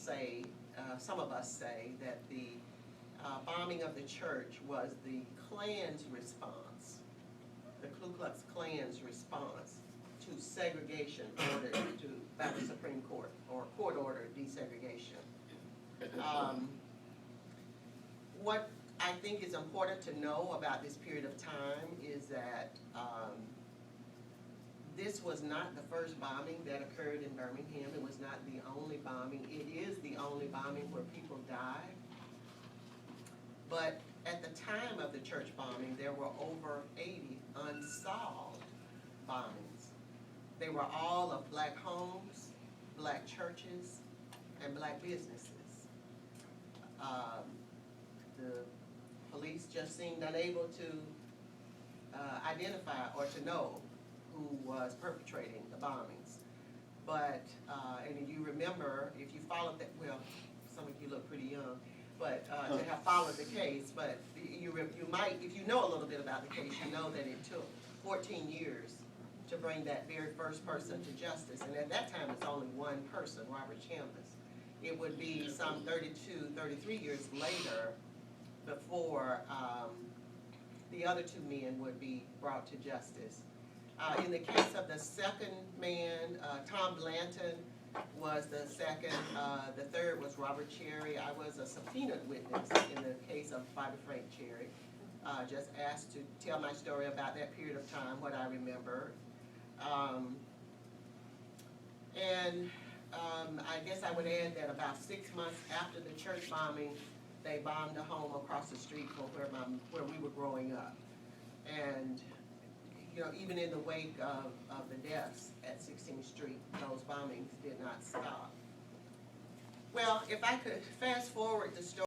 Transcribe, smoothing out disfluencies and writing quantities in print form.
say, some of us say, that the bombing of the church was the Klan's response, the Ku Klux Klan's response to segregation ordered by the Supreme Court, or court-ordered desegregation. What I think is important to know about this period of time is that this was not the first bombing that occurred in Birmingham. It was not the only bombing. It is the only bombing where people died. But at the time of the church bombing, there were over 80 unsolved bombings. They were all of black homes, black churches, and black businesses. The police just seemed unable to identify or to know who was perpetrating the bombings. But, and you remember, if you followed that, well, some of you look pretty young, but to have followed the case, but you might, if you know a little bit about the case, you know that it took 14 years to bring that very first person to justice. And at that time, it's only one person, Robert Chambliss. It would be some 32, 33 years later before the other two men would be brought to justice. In the case of the second man, Tom Blanton was the second. The third was Robert Cherry. I was a subpoenaed witness in the case of Bobby Frank Cherry. Just asked to tell my story about that period of time, what I remember. I guess I would add that about 6 months after the church bombing, they bombed a home across the street from where we were growing up. And you know, even in the wake of the deaths at 16th Street, those bombings did not stop. Well, if I could fast forward the story.